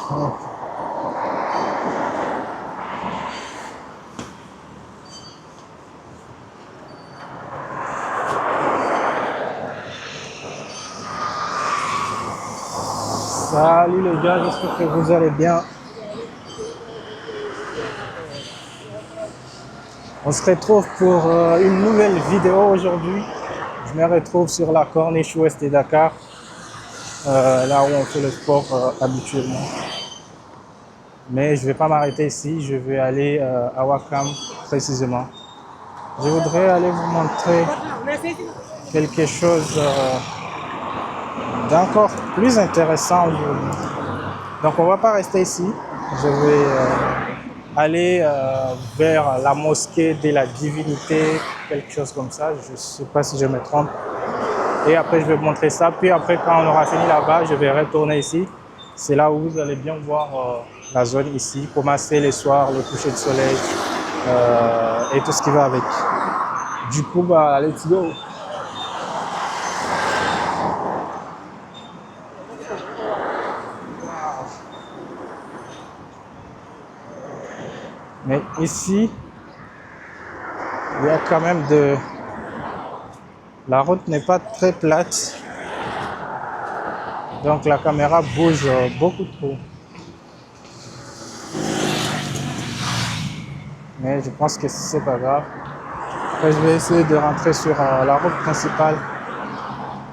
Salut les gars, j'espère que vous allez bien. On se retrouve pour une nouvelle vidéo aujourd'hui. Je me retrouve sur la corniche ouest de Dakar, là où on fait le sport habituellement. Mais je ne vais pas m'arrêter ici, je vais aller à Wakam précisément. Je voudrais aller vous montrer quelque chose d'encore plus intéressant aujourd'hui. Donc on ne va pas rester ici, je vais aller vers la mosquée de la divinité, quelque chose comme ça, je ne sais pas si je me trompe. Et après je vais vous montrer ça, puis après quand on aura fini là-bas, je vais retourner ici. C'est là où vous allez bien voir la zone ici, comment c'est les soirs, le coucher de soleil et tout ce qui va avec. Du coup, bah, let's go! Mais ici, il y a quand même de... La route n'est pas très plate, donc la caméra bouge beaucoup trop. Mais je pense que c'est pas grave. Après, je vais essayer de rentrer sur la route principale.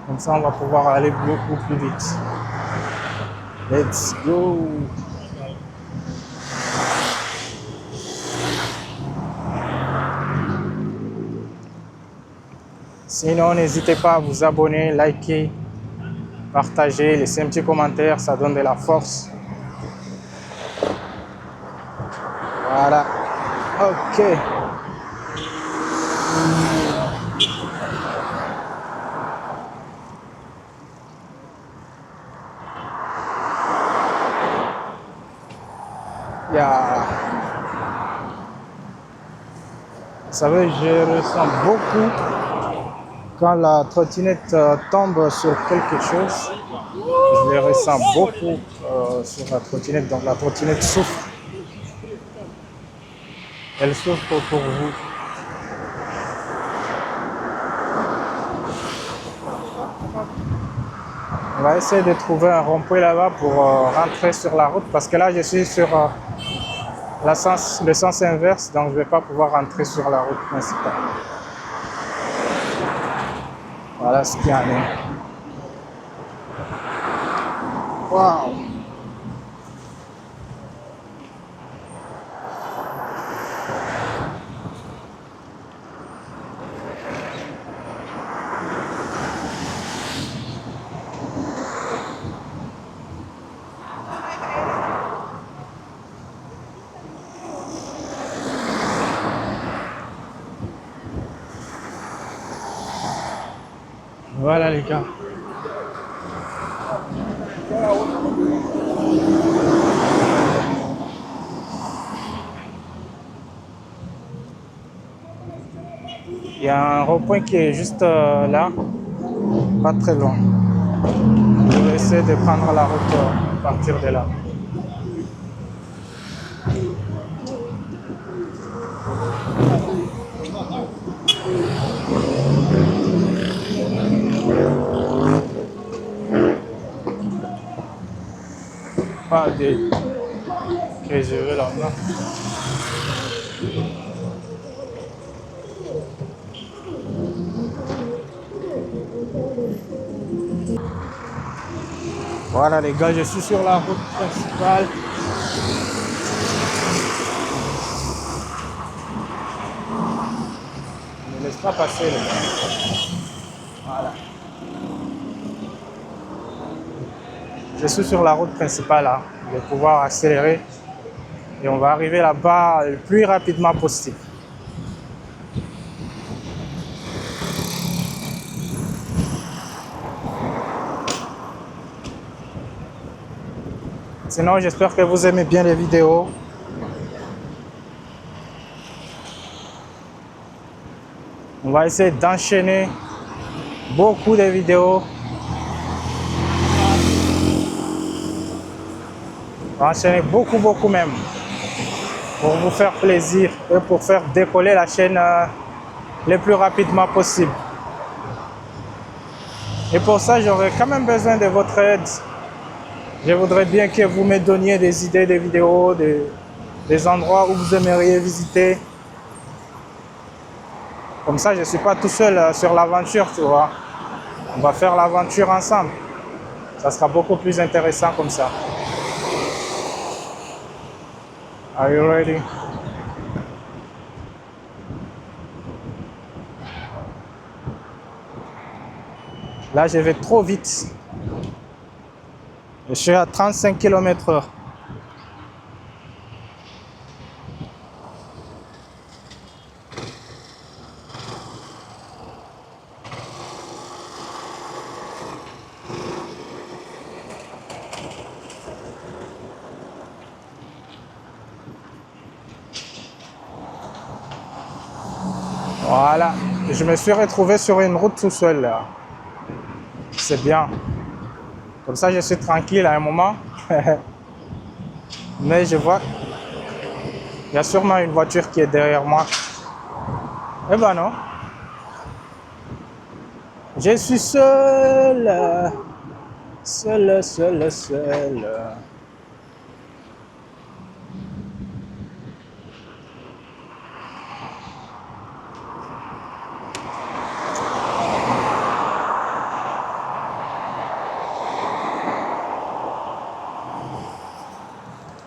Comme ça, on va pouvoir aller beaucoup plus vite. Let's go! Sinon, n'hésitez pas à vous abonner, liker, partager, laisser un petit commentaire, ça donne de la force. Voilà. Ok. Vous savez, je ressens beaucoup quand la trottinette tombe sur quelque chose. Je le ressens beaucoup sur la trottinette. Donc la trottinette souffre. Elle souffre pour vous. On va essayer de trouver un rond-point là-bas pour rentrer sur la route parce que là je suis sur le sens inverse, donc je ne vais pas pouvoir rentrer sur la route principale. Voilà ce qu'il y en est. Waouh! Voilà les gars. Il y a un rond-point qui est juste là, pas très loin. Je vais essayer de prendre la route à partir de là. Pas de réserver là-bas. Voilà les gars, je suis sur la route principale. Ne laisse pas passer les gars. Voilà. Je suis sur la route principale là. Je vais pouvoir accélérer et on va arriver là-bas le plus rapidement possible. Sinon, j'espère que vous aimez bien les vidéos. On va essayer d'enchaîner beaucoup de vidéos. Enchaîner beaucoup, beaucoup même. Pour vous faire plaisir et pour faire décoller la chaîne le plus rapidement possible. Et pour ça, j'aurais quand même besoin de votre aide. Je voudrais bien que vous me donniez des idées, des vidéos, des endroits où vous aimeriez visiter. Comme ça, je ne suis pas tout seul sur l'aventure, tu vois. On va faire l'aventure ensemble. Ça sera beaucoup plus intéressant comme ça. Are you ready? Là, je vais trop vite. Je suis à 35 km/h. Voilà. Je me suis retrouvé sur une route tout seul là. C'est bien. Comme ça, je suis tranquille à un moment. Mais je vois, il y a sûrement une voiture qui est derrière moi. Eh ben non. Je suis seul. Seul.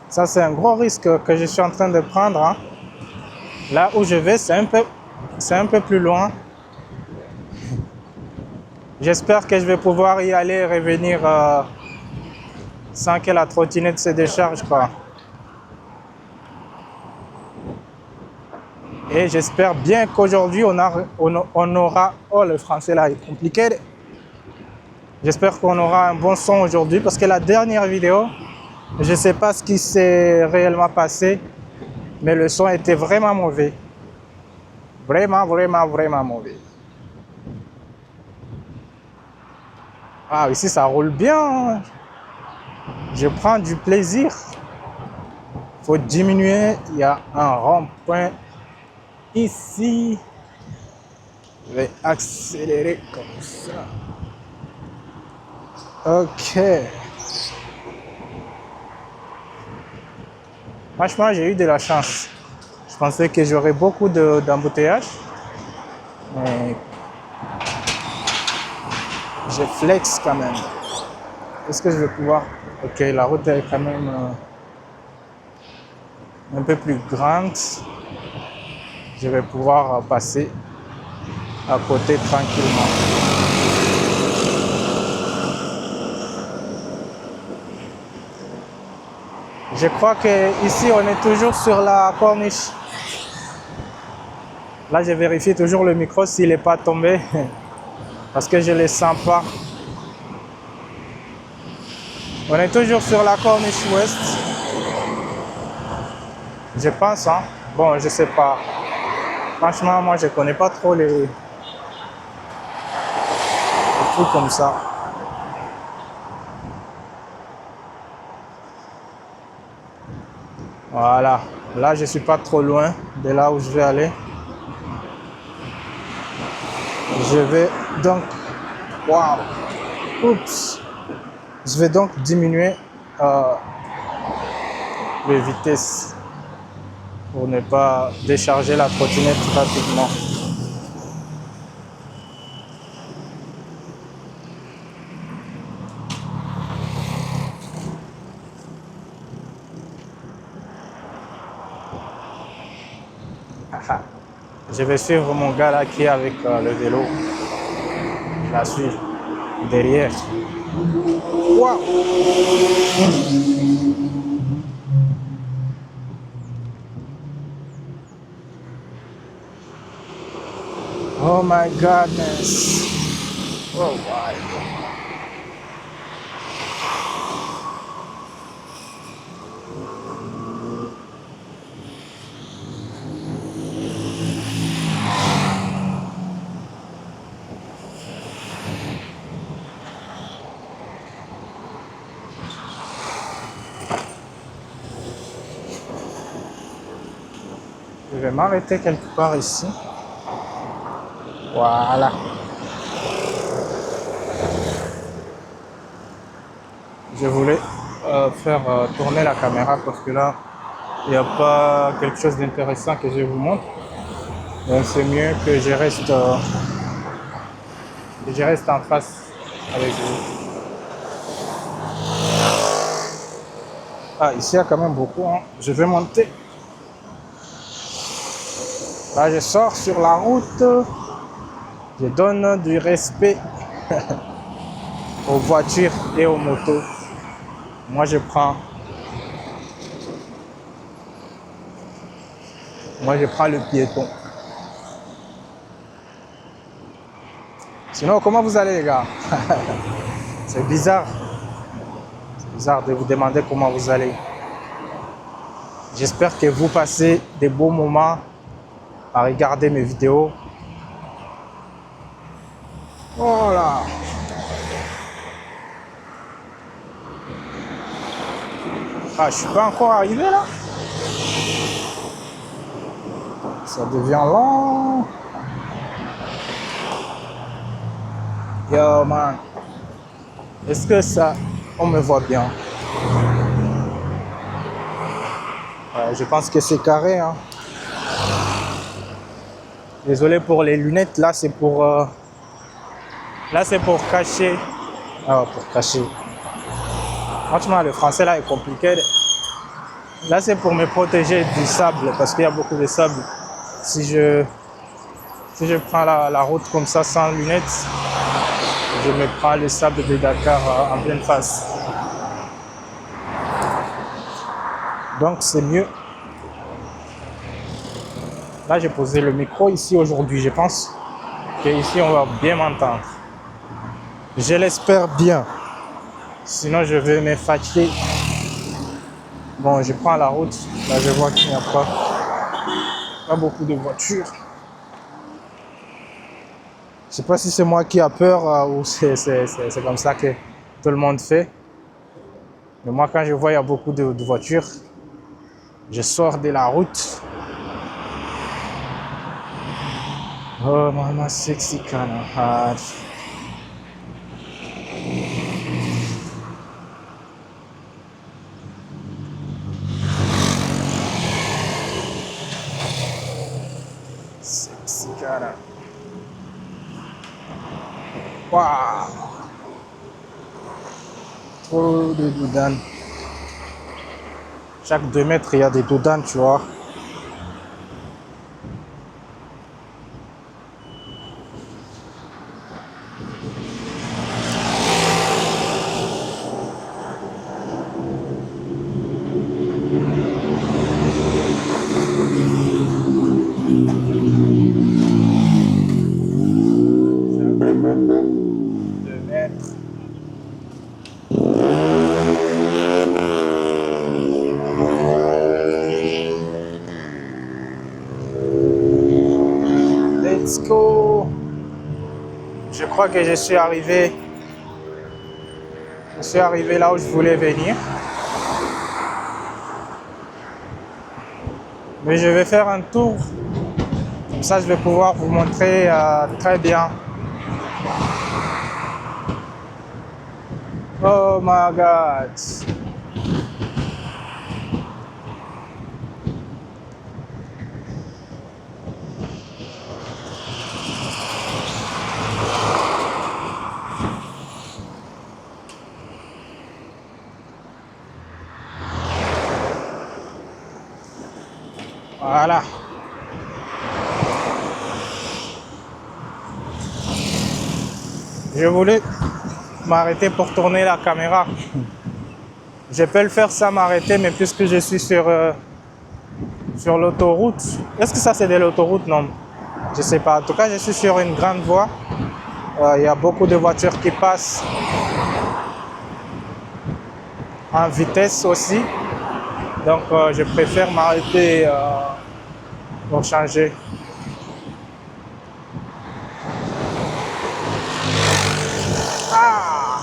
Ça, c'est un gros risque que je suis en train de prendre. Hein. Là où je vais, c'est un peu plus loin. J'espère que je vais pouvoir y aller et revenir sans que la trottinette se décharge, quoi. Et j'espère bien qu'aujourd'hui, on aura... Oh, le français là est compliqué. J'espère qu'on aura un bon son aujourd'hui parce que la dernière vidéo, je ne sais pas ce qui s'est réellement passé, mais le son était vraiment mauvais. Vraiment mauvais. Ah, ici, ça roule bien. Je prends du plaisir. Il faut diminuer. Il y a un rond-point ici. Je vais accélérer comme ça. Ok. Franchement, j'ai eu de la chance. Je pensais que j'aurais beaucoup d'embouteillages. Mais je flex quand même. Est-ce que je vais pouvoir... Ok, la route est quand même un peu plus grande. Je vais pouvoir passer à côté tranquillement. Je crois qu'ici, on est toujours sur la corniche. Là, je vérifie toujours le micro s'il n'est pas tombé. Parce que je ne le sens pas. On est toujours sur la corniche ouest. Je pense, hein. Bon, je sais pas. Franchement, moi, je connais pas trop les trucs comme ça. Voilà. Là, je suis pas trop loin de là où je vais aller. Je vais donc... Waouh! Oups! Je vais donc diminuer la vitesse pour ne pas décharger la trottinette rapidement. Je vais suivre mon gars là qui est avec le vélo. Je la suis derrière. Wow. Oh my goodness. Oh my. Je vais m'arrêter quelque part ici. Voilà. Je voulais faire tourner la caméra parce que là, il n'y a pas quelque chose d'intéressant que je vous montre. Donc c'est mieux que je reste en face avec vous. Ah, ici il y a quand même beaucoup, hein. Je vais monter. Là, je sors sur la route. Je donne du respect aux voitures et aux motos. Moi, je prends le piéton. Sinon, comment vous allez, les gars? C'est bizarre. C'est bizarre de vous demander comment vous allez. J'espère que vous passez des beaux moments à regarder mes vidéos. Voilà. Ah, je suis pas encore arrivé là. Ça devient long. Yo man. Est-ce que ça, on me voit bien? Ouais, je pense que c'est carré, hein. Désolé pour les lunettes, là c'est pour cacher. Ah, pour cacher. Franchement, le français là est compliqué. Là c'est pour me protéger du sable parce qu'il y a beaucoup de sable. Si je prends la route comme ça sans lunettes, je me prends le sable de Dakar en pleine face. Donc c'est mieux. Là j'ai posé le micro ici aujourd'hui. Je pense qu'ici on va bien m'entendre. Je l'espère bien. Sinon je vais me fatiguer. Bon, je prends la route. Là je vois qu'il n'y a pas beaucoup de voitures. Je sais pas si c'est moi qui a peur ou c'est comme ça que tout le monde fait. Mais moi, quand je vois il y a beaucoup de voitures, je sors de la route. Oh, mama sexy kind of hot. Sexy kind of. Waouh! Trop de doudanes. Chaque 2 mètres, il y a des doudanes, tu vois. Let's go. Je crois que je suis arrivé là où je voulais venir. Mais je vais faire un tour. Comme ça, je vais pouvoir vous montrer très bien. Oh my God. Voilà. Je voulais m'arrêter pour tourner la caméra. Je peux le faire sans m'arrêter, mais puisque je suis sur l'autoroute. Est-ce que ça c'est de l'autoroute? Non. Je sais pas. En tout cas, je suis sur une grande voie. Il y a beaucoup de voitures qui passent en vitesse aussi. Donc, je préfère m'arrêter pour changer. Ah!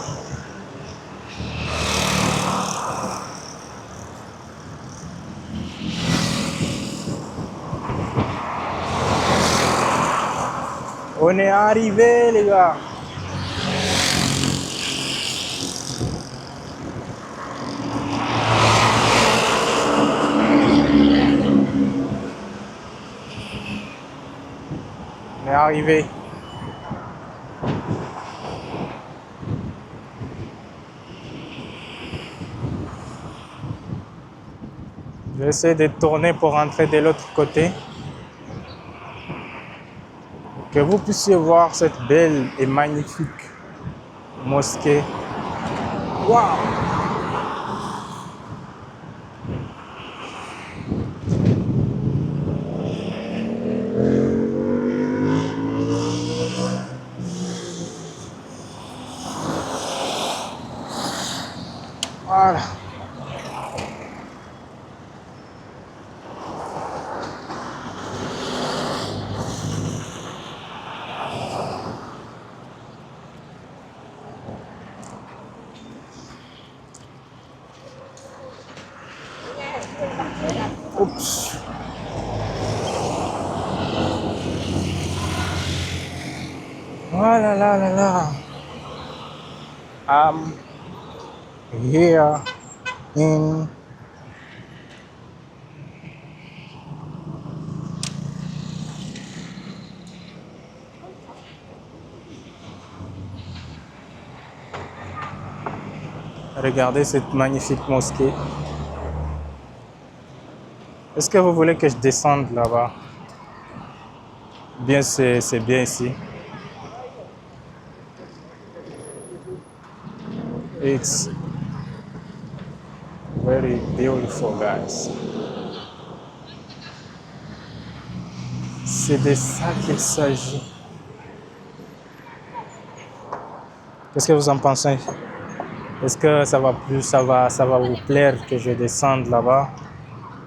On est arrivé, les gars. On est arrivé. Je vais essayer de tourner pour rentrer de l'autre côté. Que vous puissiez voir cette belle et magnifique mosquée. Waouh! Voilà. Oups. Voilà, là, là, là. I'm here in Regardez cette magnifique mosquée. Est-ce que vous voulez que je descende là-bas? Bien, c'est bien ici. It's very beautiful, guys. C'est de ça qu'il s'agit. Qu'est-ce que vous en pensez? Est-ce que ça va plus, ça va vous plaire que je descende là-bas?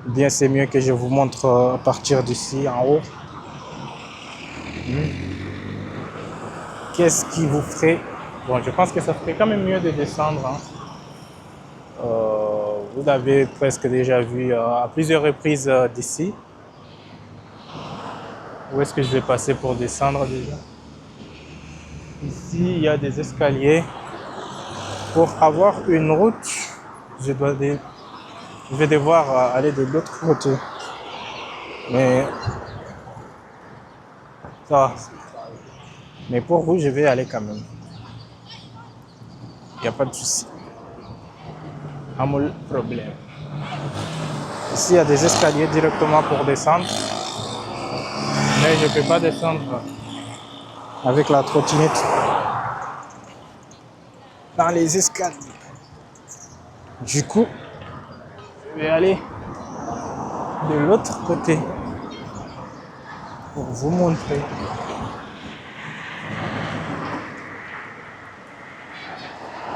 Ou bien c'est mieux que je vous montre à partir d'ici, en haut? Qu'est-ce qui vous ferait? Bon, je pense que ça ferait quand même mieux de descendre, hein. Vous l'avez presque déjà vu à plusieurs reprises d'ici. Où est-ce que je vais passer pour descendre déjà? Ici, il y a des escaliers. Pour avoir une route, je vais devoir aller de l'autre côté. Mais ça va. Mais pour vous, je vais aller quand même. Il n'y a pas de souci. Amul problème. Ici, il y a des escaliers directement pour descendre. Mais je ne peux pas descendre avec la trottinette dans les escaliers. Du coup, je vais aller de l'autre côté pour vous montrer.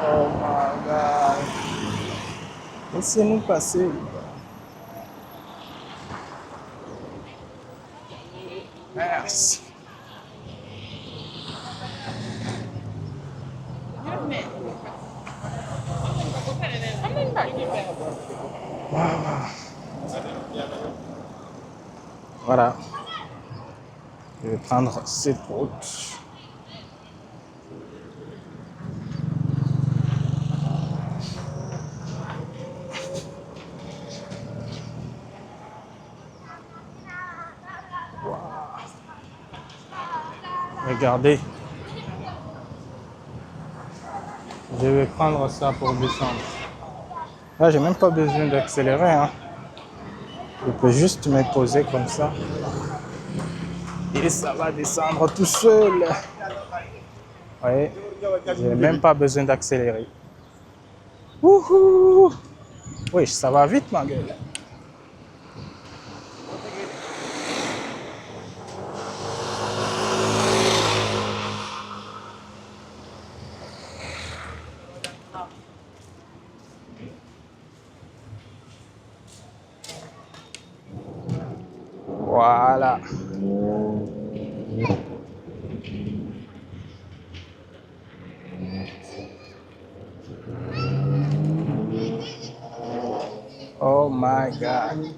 Oh my God. Laissez-nous passer. Merci. Voilà. Je vais prendre cette route. Regardez. Je vais prendre ça pour descendre. Là, j'ai même pas besoin d'accélérer, hein. Je peux juste me poser comme ça. Et ça va descendre tout seul. Vous voyez, j'ai même pas besoin d'accélérer. Wouhou! Oui, ça va vite, ma gueule. Voilà. Oh my God.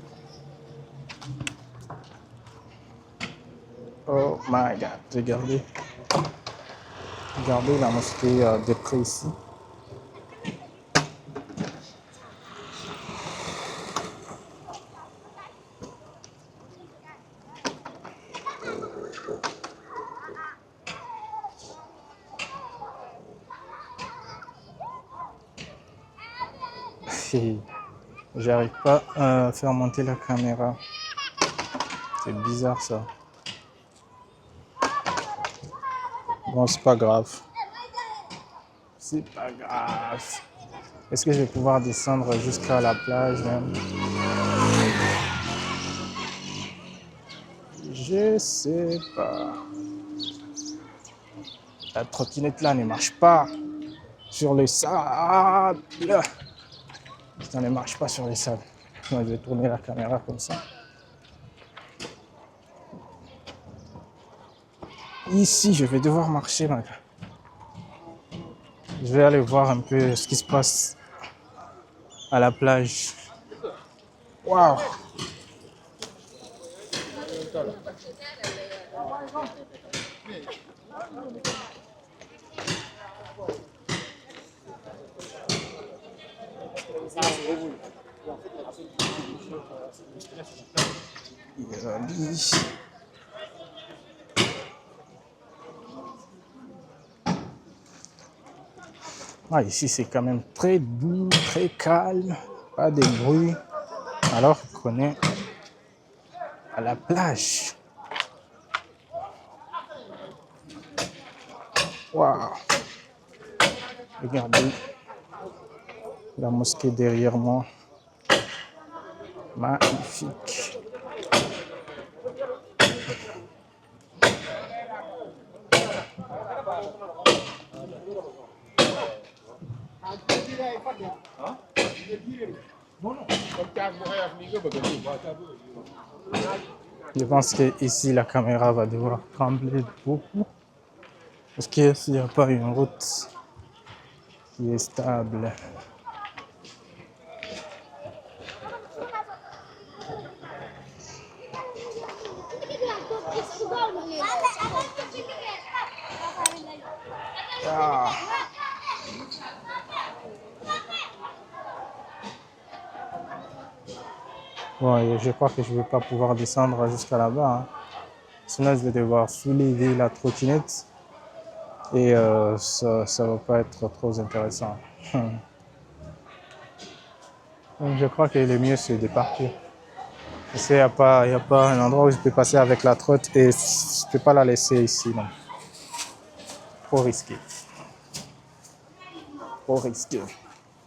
Oh my God. Regardez. Regardez la mosquée de près ici. J'arrive pas à faire monter la caméra. C'est bizarre ça. Bon, c'est pas grave. C'est pas grave. Est-ce que je vais pouvoir descendre jusqu'à la plage même? Je sais pas. La trottinette là ne marche pas sur le sable. Ça ne marche pas sur les sables. Je vais tourner la caméra comme ça. Ici, je vais devoir marcher, ma gars. Je vais aller voir un peu ce qui se passe à la plage. Waouh! Ah, ici, c'est quand même très doux, très calme, pas de bruit. Alors qu'on est à la plage. Waouh! Regardez la mosquée derrière moi. Magnifique. Je pense que ici la caméra va devoir trembler beaucoup parce qu'il n'y a pas une route qui est stable. Ah. Bon, je crois que je ne vais pas pouvoir descendre jusqu'à là-bas. Hein. Sinon, je vais devoir soulever la trottinette et ça ne va pas être trop intéressant. Donc, je crois que le mieux, c'est de partir. Parce qu'il n'y a pas un endroit où je peux passer avec la trotte et je ne peux pas la laisser ici. Non. Trop risqué. Trop risqué.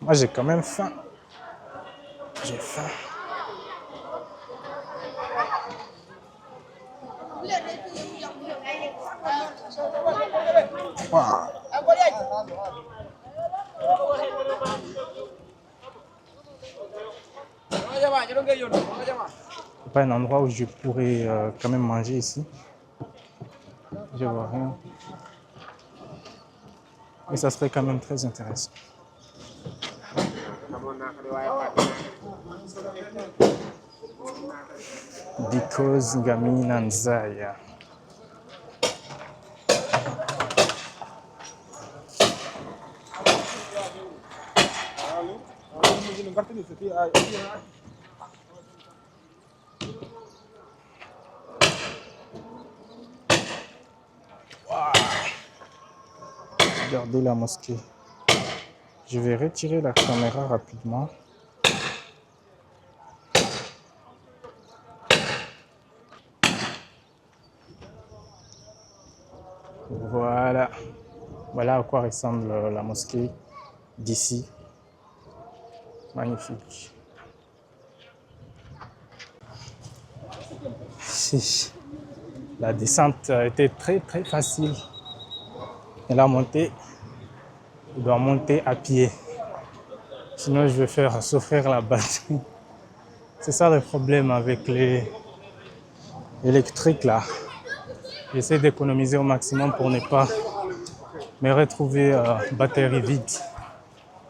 Moi, j'ai quand même faim. J'ai faim. Wow. C'est pas un endroit où je pourrais quand même manger ici. Je vois rien. Mais ça serait quand même très intéressant. Because Ngamina Nzaya. Wow. Regardez la mosquée. Je vais retirer la caméra rapidement. Voilà. Voilà à quoi ressemble la mosquée d'ici. Magnifique. La descente a été très très facile. Et la montée, je dois monter à pied. Sinon, je vais faire souffrir la batterie. C'est ça le problème avec les électriques là. J'essaie d'économiser au maximum pour ne pas me retrouver batterie vide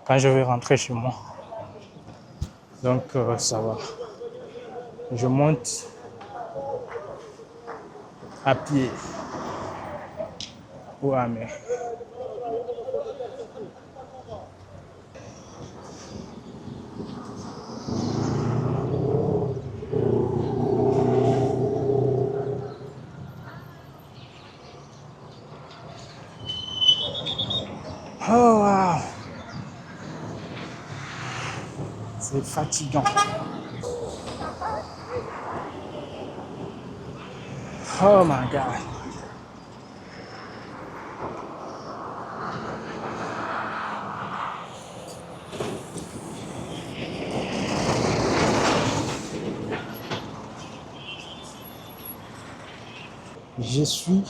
quand je vais rentrer chez moi. Donc ça va. Je monte à pied. Ouais, mais C'est fatigant. Oh my God. Je suis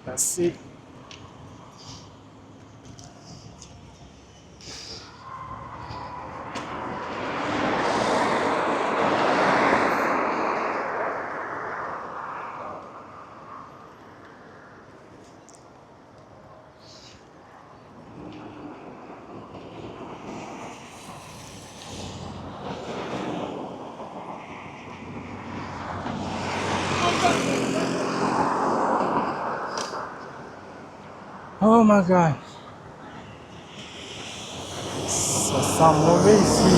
passé. Oh my God. Ça sent mauvais ici.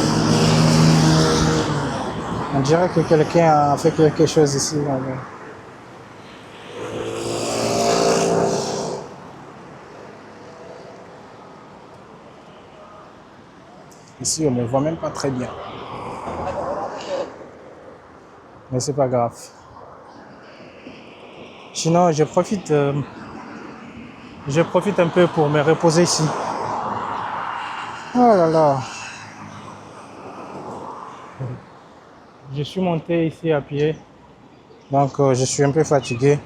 On dirait que quelqu'un a fait quelque chose ici. Ici, on ne voit même pas très bien. Mais c'est pas grave. Sinon, je profite un peu pour me reposer ici. Oh là là. Je suis monté ici à pied. Donc, je suis un peu fatigué.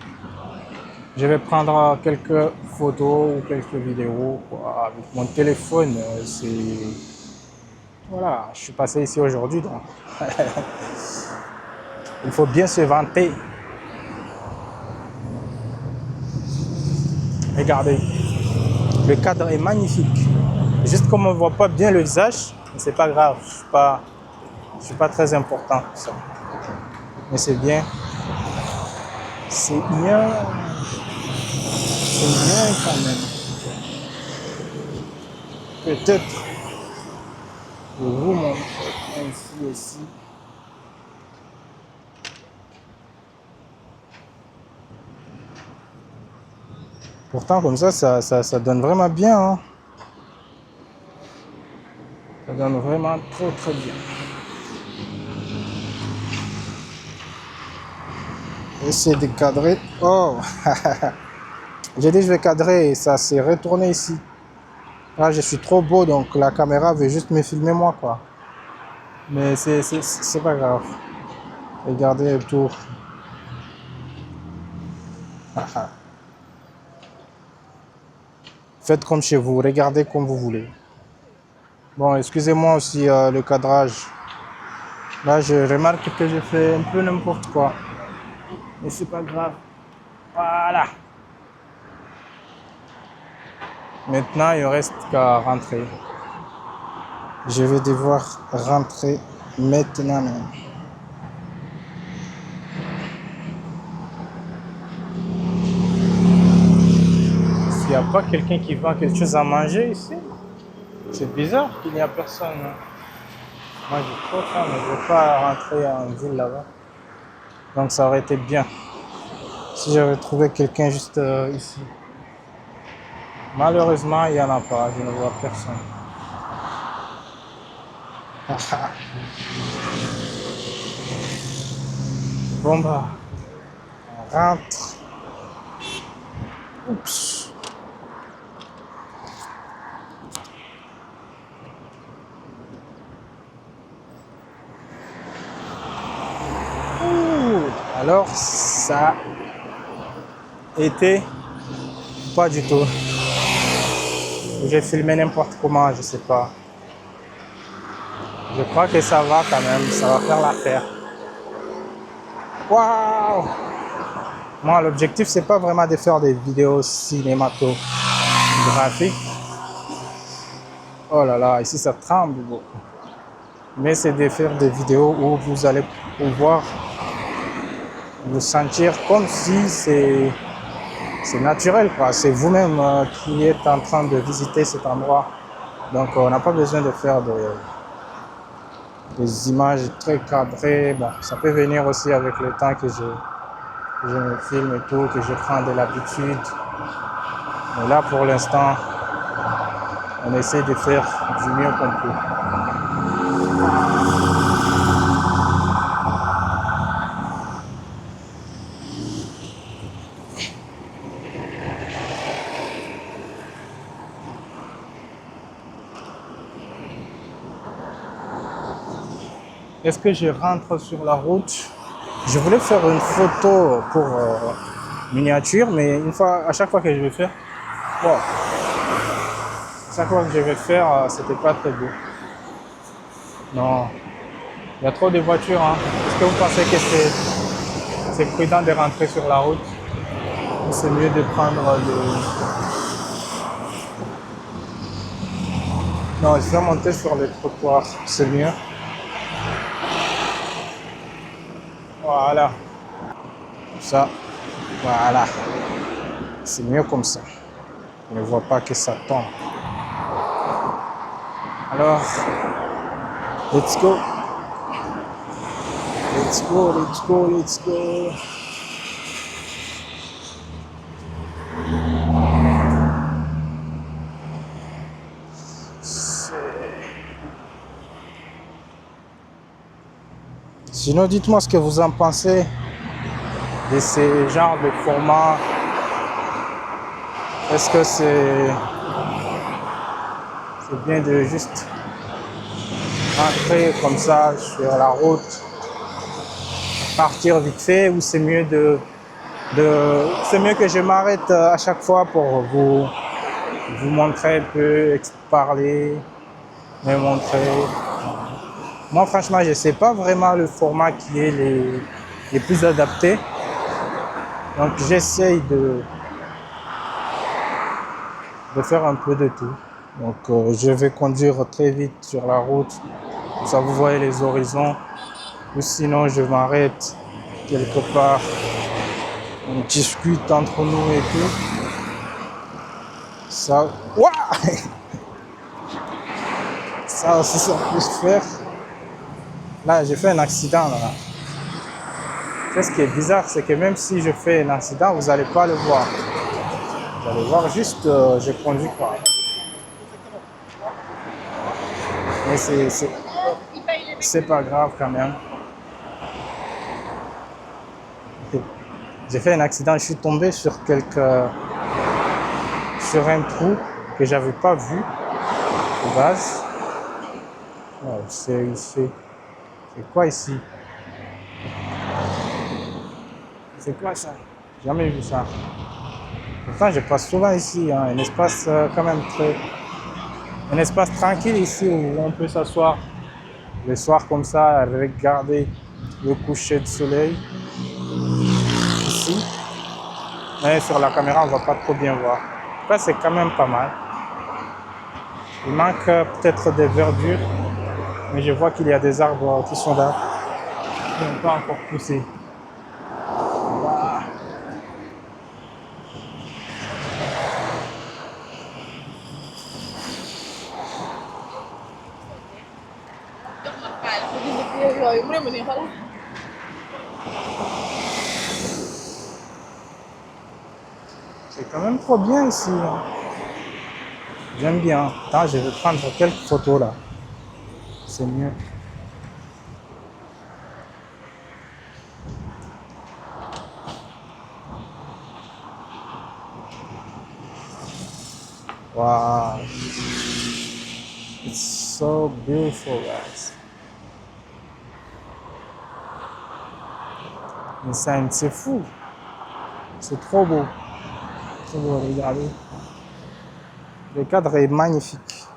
Je vais prendre quelques photos ou quelques vidéos avec mon téléphone. Voilà, je suis passé ici aujourd'hui, donc il faut bien se vanter. Regardez, le cadre est magnifique. Juste comme on ne voit pas bien le visage, c'est pas grave. Je suis pas très important pour ça. Mais c'est bien. C'est bien. C'est bien quand même. Peut-être je vous montre ici aussi. Pourtant, comme ça donne vraiment bien. Hein. Ça donne vraiment très bien. Essayer de cadrer. Oh, j'ai dit je vais cadrer et ça s'est retourné ici. Là, je suis trop beau, donc la caméra veut juste me filmer moi, quoi. Mais c'est pas grave. Regardez autour. Faites comme chez vous, regardez comme vous voulez. Bon, excusez-moi aussi le cadrage. Là, je remarque que je fais un peu n'importe quoi. Mais c'est pas grave. Voilà. Maintenant, il ne reste qu'à rentrer. Je vais devoir rentrer maintenant même. S'il n'y a pas quelqu'un qui vend quelque chose à manger ici, c'est bizarre qu'il n'y a personne. Hein. Moi, j'ai trop faim, mais je ne veux pas rentrer en ville là-bas. Donc, ça aurait été bien si j'avais trouvé quelqu'un juste ici. Malheureusement, il n'y en a pas. Je ne vois personne. Bon, bah, on rentre. Oups. Ouh. Alors, ça était pas du tout. J'ai filmé n'importe comment, je sais pas. Je crois que ça va quand même, ça va faire l'affaire. Waouh! Moi, l'objectif, c'est pas vraiment de faire des vidéos cinématographiques. Oh là là, ici ça tremble beaucoup. Mais c'est de faire des vidéos où vous allez pouvoir vous sentir comme si c'est naturel, quoi. C'est vous-même qui êtes en train de visiter cet endroit. Donc, on n'a pas besoin de faire des images très cadrées. Bon, ça peut venir aussi avec le temps que je me filme et tout, que je prends de l'habitude. Mais là, pour l'instant, on essaie de faire du mieux qu'on peut. Est-ce que je rentre sur la route? Je voulais faire une photo pour miniature, mais à chaque fois que je vais faire, wow, chaque fois que je vais faire, c'était pas très beau. Non, il y a trop de voitures. Hein. Est-ce que vous pensez que c'est prudent de rentrer sur la route? Ou c'est mieux de prendre le... Non, je vais monter sur le trottoir, c'est mieux. Voilà. Ça, voilà. C'est mieux comme ça. On ne voit pas que ça tombe. Alors, let's go. Let's go, let's go, let's go. Sinon, dites-moi ce que vous en pensez de ces genres de formats. Est-ce que c'est bien de juste rentrer comme ça sur la route, partir vite fait, ou c'est mieux c'est mieux que je m'arrête à chaque fois pour vous montrer un peu, parler, me montrer. Moi, franchement, je ne sais pas vraiment le format qui est les plus adapté. Donc, j'essaye de faire un peu de tout. Donc, je vais conduire très vite sur la route. Comme ça, vous voyez les horizons. Ou sinon, je m'arrête quelque part. On discute entre nous et tout. Ça, ouah ça aussi, ça peut se faire. Là, j'ai fait un accident. Là. Ce qui est bizarre, c'est que même si je fais un accident, vous n'allez pas le voir. Vous allez voir juste, je conduis quoi. Mais c'est pas grave quand même. J'ai fait un accident, je suis tombé sur un trou que j'avais pas vu de base. Oh, c'est quoi ici? C'est quoi ça? J'ai jamais vu ça. Pourtant, je passe souvent ici, hein, un espace quand même un espace tranquille ici où on peut s'asseoir le soir comme ça, regarder le coucher de soleil ici. Mais sur la caméra, on ne va pas trop bien voir. En tout cas, c'est quand même pas mal. Il manque peut-être des verdures, mais je vois qu'il y a des arbres qui sont là, qui n'ont pas encore poussé. Voilà. C'est quand même trop bien ici. Hein. J'aime bien. Attends, je vais prendre quelques photos là. C'est mieux. Wow. It's so beautiful, guys. Mais c'est fou. C'est trop beau. Trop beau, regardez. Le cadre est magnifique.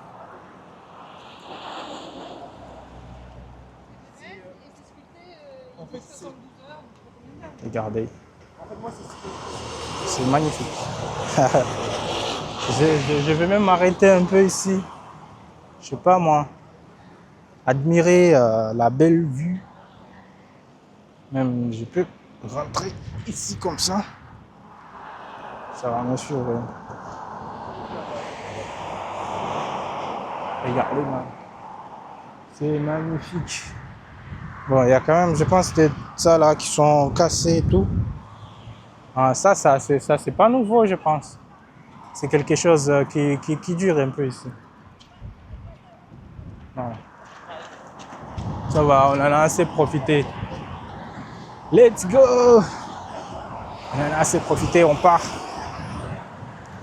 Regardez. C'est magnifique. Je vais même m'arrêter un peu ici. Je sais pas moi. Admirer la belle vue. Même je peux rentrer ici comme ça. Ça va me suivre. Regardez, man. C'est magnifique. Bon, il y a quand même, je pense, des ça là qui sont cassés et tout. Ah, ça c'est pas nouveau, je pense. C'est quelque chose qui dure un peu ici. Ouais. Ça va, on en a assez profité. Let's go! On en a assez profité, on part.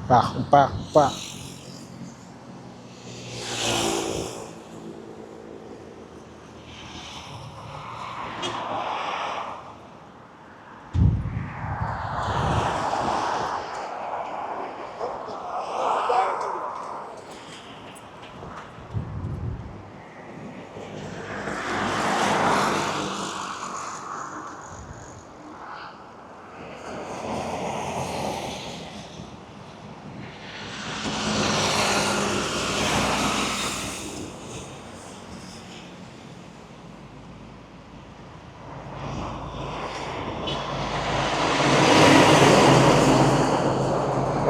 On part.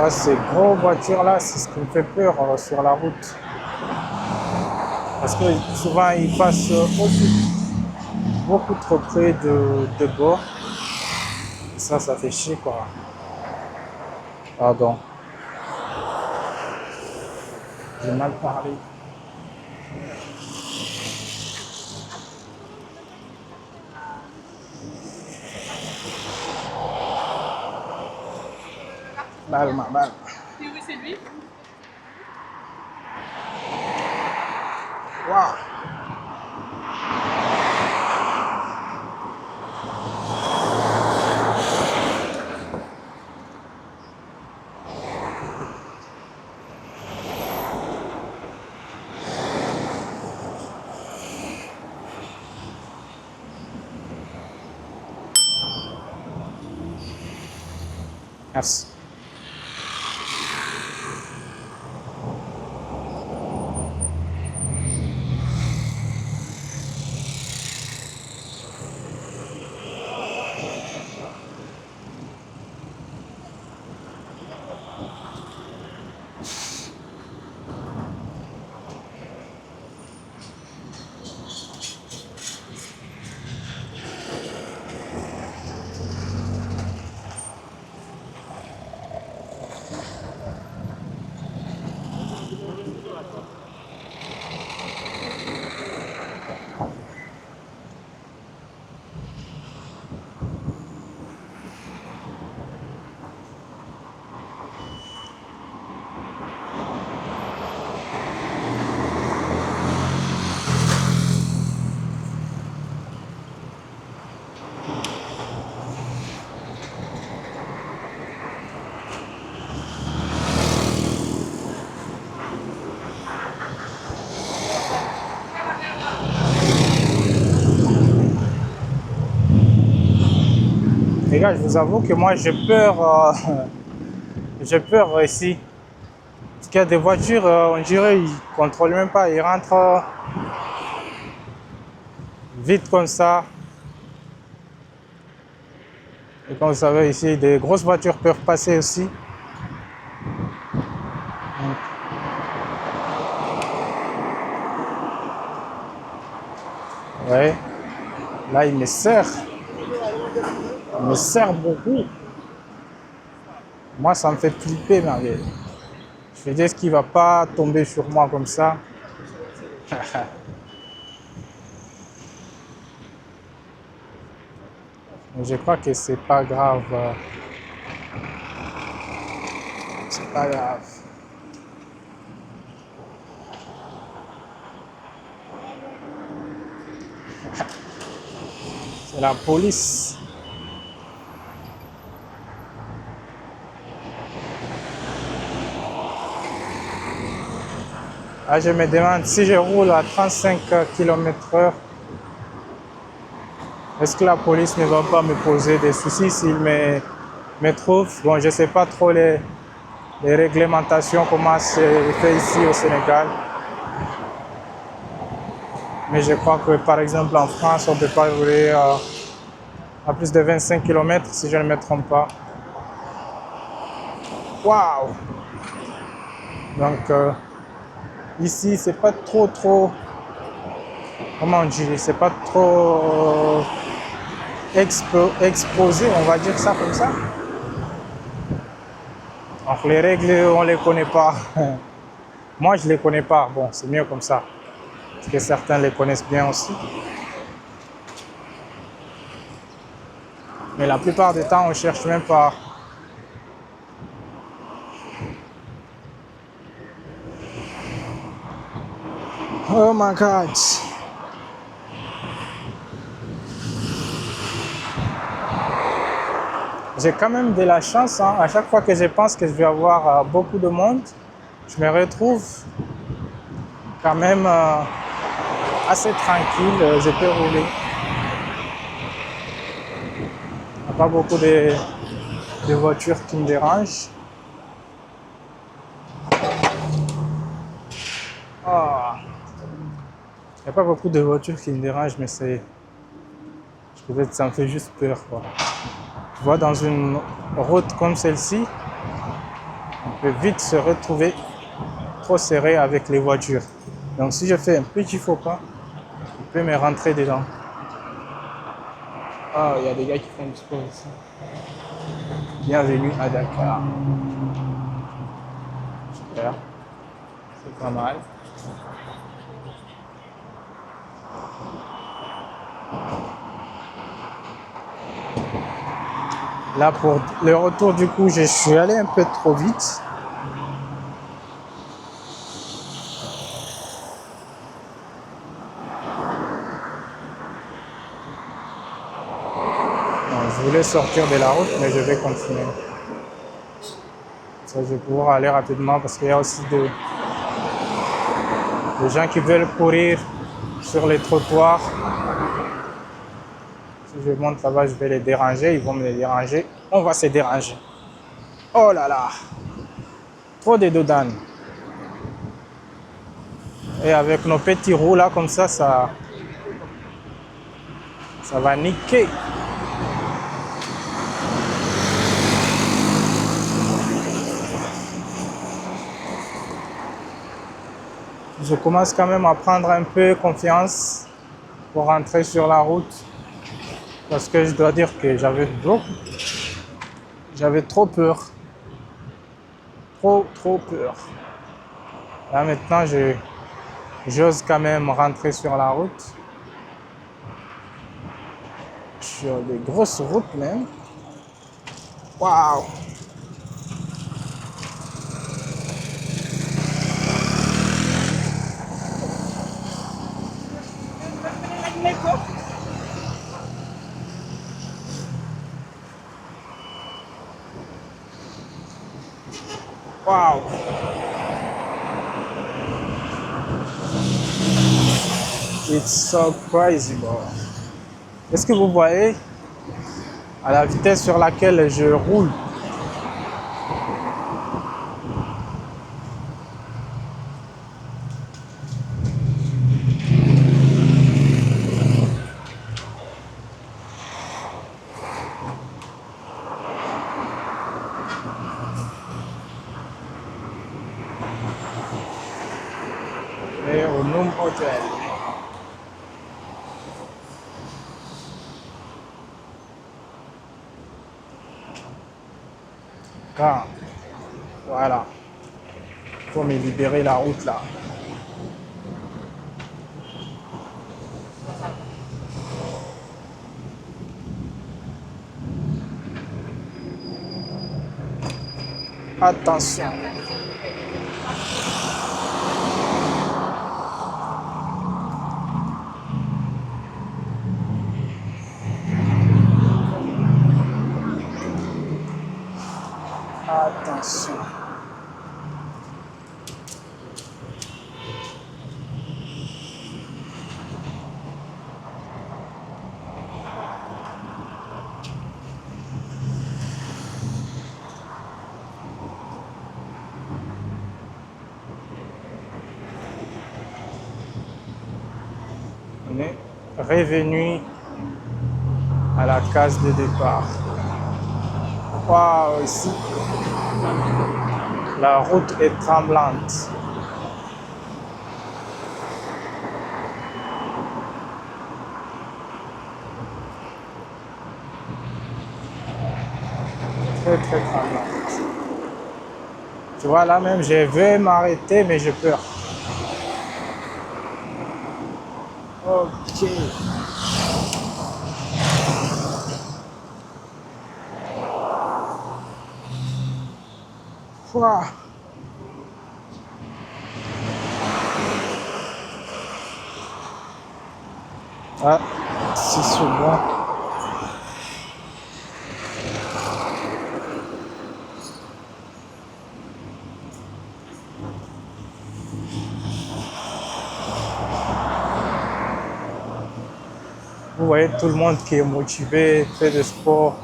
Ces grosses voitures là, c'est ce qui me fait peur sur la route. Parce que souvent ils passent beaucoup trop près de bord. Ça fait chier quoi. Pardon. J'ai mal parlé. Balle. Oui, c'est lui. Waouh! Merci. Les gars, je vous avoue que moi j'ai peur, ici. Parce qu'il y a des voitures, on dirait ils ne contrôlent même pas, ils rentrent vite comme ça. Et comme vous savez ici, des grosses voitures peuvent passer aussi. Ouais. Là, il me serre. Il me serre beaucoup. Moi, ça me fait flipper, mais je me dis, est-ce qu'il ne va pas tomber sur moi comme ça? Mais je crois que c'est pas grave. C'est pas grave. C'est la police. Ah, je me demande si je roule à 35 km/h, est-ce que la police ne va pas me poser des soucis s'il me trouve? Bon, je ne sais pas trop les réglementations, comment c'est fait ici au Sénégal. Mais je crois que par exemple en France, on ne peut pas rouler à plus de 25 km si je ne me trompe pas. Waouh! Donc ici, c'est pas trop, comment on dit, c'est pas trop exposé, on va dire ça comme ça. Donc les règles, on les connaît pas. Moi, je les connais pas. Bon, c'est mieux comme ça. Parce que certains les connaissent bien aussi. Mais la plupart du temps, on cherche même pas. Oh my God. J'ai quand même de la chance, hein. À chaque fois que je pense que je vais avoir beaucoup de monde, je me retrouve quand même assez tranquille. Je peux rouler. Il n'y a pas beaucoup de voitures qui me dérangent. Ah. Il n'y a pas beaucoup de voitures qui me dérangent, mais c'est peut-être ça me fait juste peur, quoi. Tu vois, dans une route comme celle-ci, on peut vite se retrouver trop serré avec les voitures. Donc si je fais un petit faux pas, il peut me rentrer dedans. Ah, il y a des gars qui font du sport ici. Bienvenue à Dakar. Super. C'est pas mal. Là, pour le retour, du coup, je suis allé un peu trop vite. Non, je voulais sortir de la route, mais je vais continuer. Ça, je vais pouvoir aller rapidement parce qu'il y a aussi des gens qui veulent courir sur les trottoirs. Si je monte là-bas, je vais les déranger. Ils vont me les déranger. On va se déranger. Oh là là! Trop de dodanes. Et avec nos petits roues là, comme ça va niquer. Je commence quand même à prendre un peu confiance pour rentrer sur la route. Parce que je dois dire que j'avais trop peur. Trop peur. Là maintenant, j'ose quand même rentrer sur la route. Sur des grosses routes même. Waouh! Waouh! It's so crazy, bro. Est-ce que vous voyez à la vitesse sur laquelle je roule? Et au Noom Hotel. Ah, voilà. Il faut me libérer la route là. Attention. Attention. On est revenu à la case de départ. Waouh, ici, la route est tremblante. Très tremblante. Tu vois, là même, je vais m'arrêter, mais j'ai peur. Ok. Ouah. Ah, 6 secondes. Vous voyez tout le monde qui est motivé, fait du sport.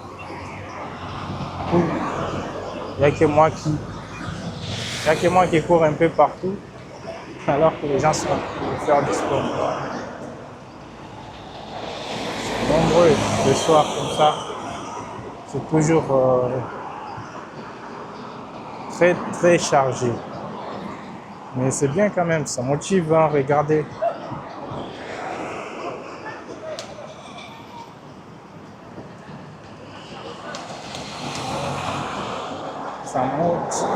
Il n'y a que moi qui, il y a que moi qui cours un peu partout, alors que les gens sont en train de faire du sport. Nombreux le soir comme ça. C'est toujours très très chargé. Mais c'est bien quand même, ça motive, hein, regardez. Ça motive.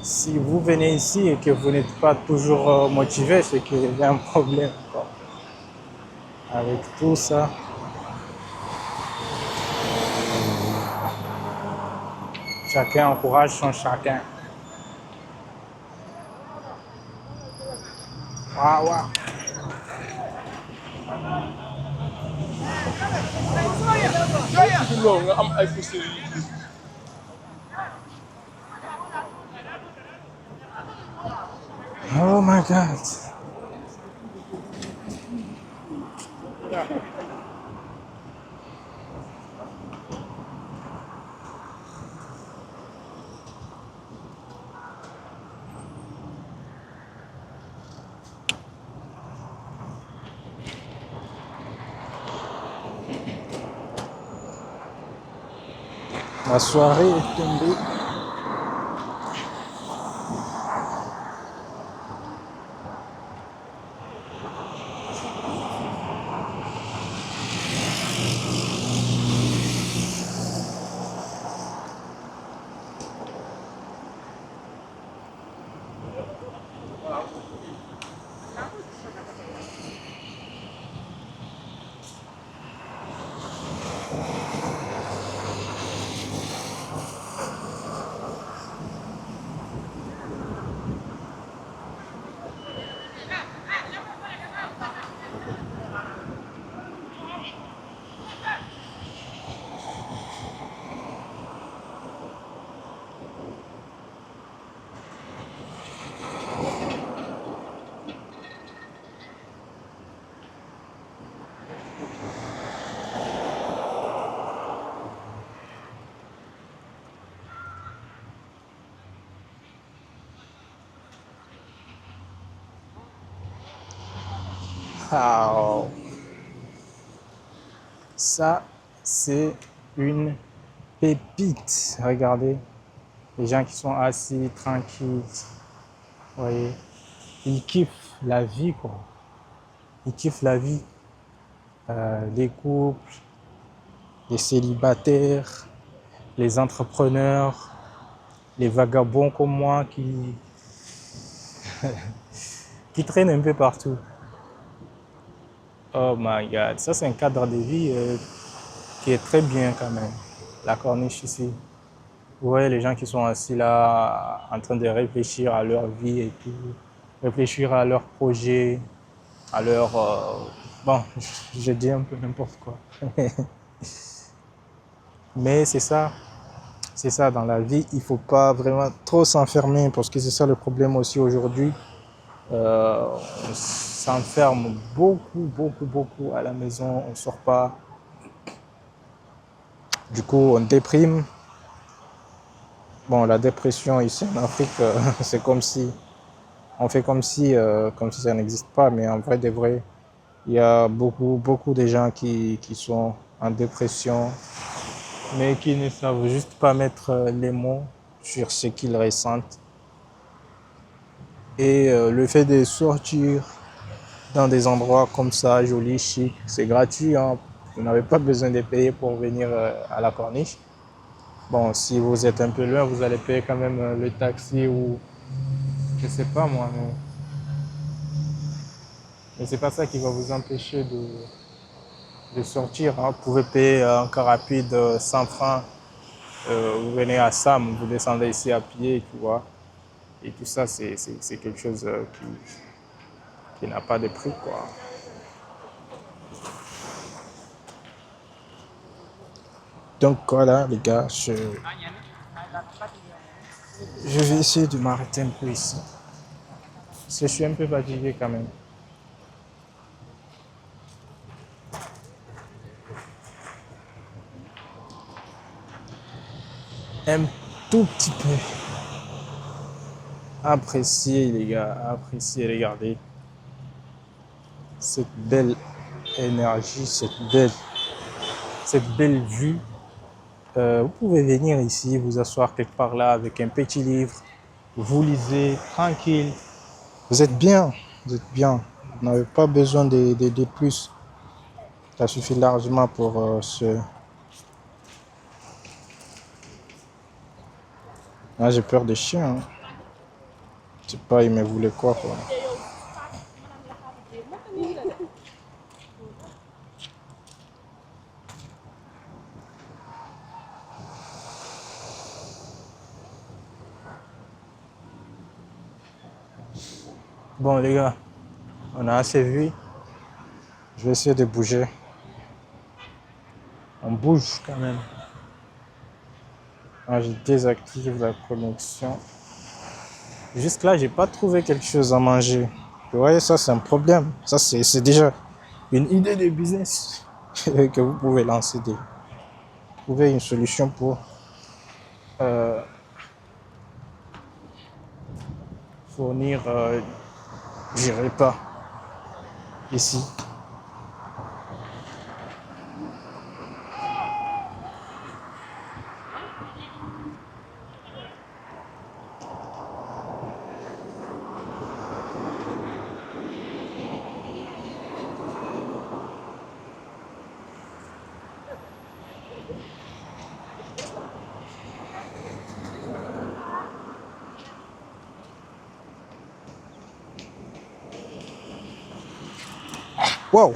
Si vous venez ici et que vous n'êtes pas toujours motivé, c'est qu'il y a un problème quoi. Avec tout ça. Chacun encourage son chacun. Waouh, waouh. Oh my God. La soirée est tombée. Wow. Ça, c'est une pépite. Regardez, les gens qui sont assis, tranquilles. Vous voyez, ils kiffent la vie, quoi. Ils kiffent la vie. Les couples, les célibataires, les entrepreneurs, les vagabonds comme moi qui traînent un peu partout. Oh my God, ça c'est un cadre de vie qui est très bien quand même. La corniche ici. Vous voyez les gens qui sont assis là en train de réfléchir à leur vie et tout, réfléchir à leurs projets, à leur... bon, je dis un peu n'importe quoi. Mais c'est ça dans la vie, il ne faut pas vraiment trop s'enfermer parce que c'est ça le problème aussi aujourd'hui. On s'enferme beaucoup à la maison, on ne sort pas. Du coup, on déprime. Bon, la dépression ici en Afrique, c'est comme si, on fait comme si ça n'existe pas, mais en vrai de vrai, Il y a beaucoup de gens qui sont en dépression, mais qui ne savent juste pas mettre les mots sur ce qu'ils ressentent. Et le fait de sortir dans des endroits comme ça, jolis, chic, c'est gratuit, hein. Vous n'avez pas besoin de payer pour venir à la corniche. Bon, si vous êtes un peu loin, vous allez payer quand même le taxi ou je sais pas moi, mais c'est pas ça qui va vous empêcher de sortir, hein. Vous pouvez payer un car rapide 100 francs. Vous venez à Sam, vous descendez ici à pied, tu vois. Et tout ça, c'est quelque chose qui n'a pas de prix, quoi. Donc voilà, les gars, je vais essayer de m'arrêter un peu ici. Parce que je suis un peu fatigué quand même. Un tout petit peu. Appréciez, les gars, appréciez, regardez cette belle énergie, cette belle vue. Vous pouvez venir ici, vous asseoir quelque part là avec un petit livre. Vous lisez tranquille. Vous êtes bien, vous êtes bien. Vous n'avez pas besoin de plus. Ça suffit largement pour ce... Là, j'ai peur des chiens, hein. Je sais pas, ils me voulaient quoi. Bon, les gars, on a assez vu. Je vais essayer de bouger. On bouge quand même. Ah, je désactive la connexion. Jusque là, j'ai pas trouvé quelque chose à manger. Vous voyez, ça, c'est un problème. Ça, c'est déjà une idée de business que vous pouvez lancer. Trouver une solution pour euh, fournir du repas ici. Wow!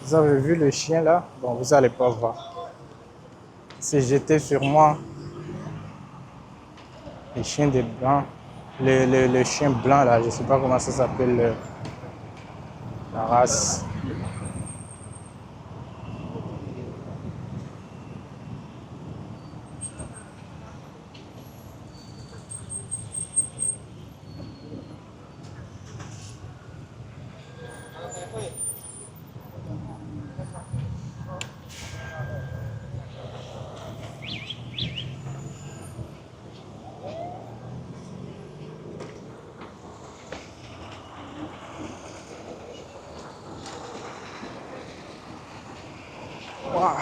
Vous avez vu le chien là? Bon, vous allez pas voir. C'est jeté sur moi. Les chiens des blancs. Le chien blanc là, je sais pas comment ça s'appelle la race. Wow.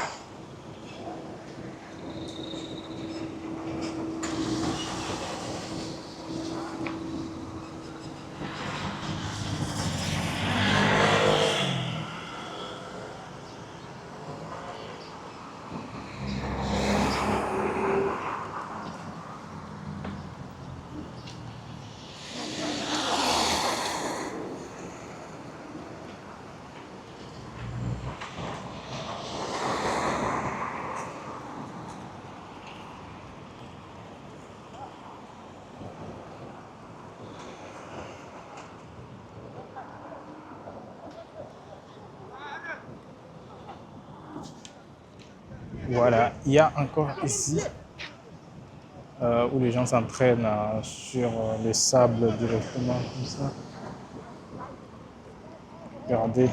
Voilà, il y a encore ici où les gens s'entraînent sur le sable directement comme ça. Regardez.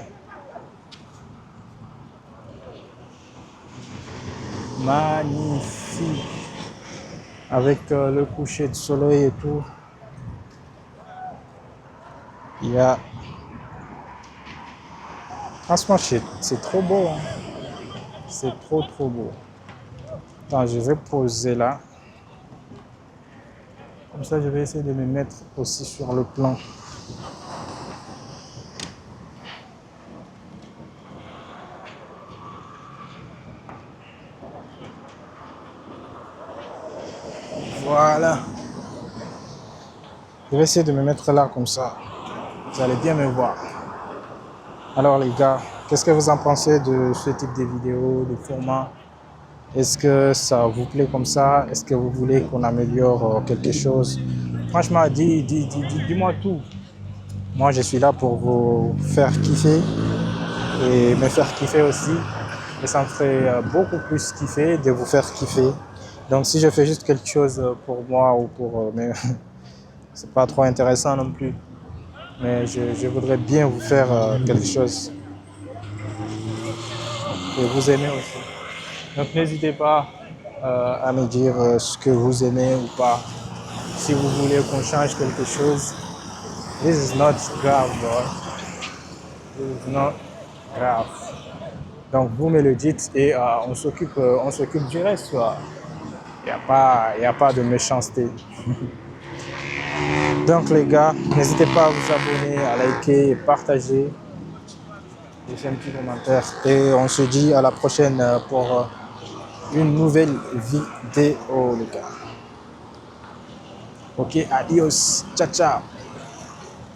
Magnifique. avec le coucher de soleil et tout. Il y a... Franchement, c'est trop beau. Hein. C'est trop beau. Attends, je vais poser là. Comme ça, je vais essayer de me mettre aussi sur le plan. Voilà. Je vais essayer de me mettre là comme ça. Vous allez bien me voir. Alors les gars, qu'est-ce que vous en pensez de ce type de vidéo, de format? Est-ce que ça vous plaît comme ça? Est-ce que vous voulez qu'on améliore quelque chose? Franchement, dis-moi tout. Moi, je suis là pour vous faire kiffer et me faire kiffer aussi. Et ça me ferait beaucoup plus kiffer de vous faire kiffer. Donc, si je fais juste quelque chose pour moi ou pour... mais c'est pas trop intéressant non plus. Mais je voudrais bien vous faire quelque chose que vous aimez aussi. Donc n'hésitez pas à me dire ce que vous aimez ou pas. Si vous voulez qu'on change quelque chose, this is not grave, boy. This is not grave. Donc vous me le dites et on s'occupe du reste. Il n'y a pas de méchanceté. Donc les gars, n'hésitez pas à vous abonner, à liker et partager. Laissez un petit commentaire. Et on se dit à la prochaine pour une nouvelle vidéo les gars. Ok, adios, ciao ciao.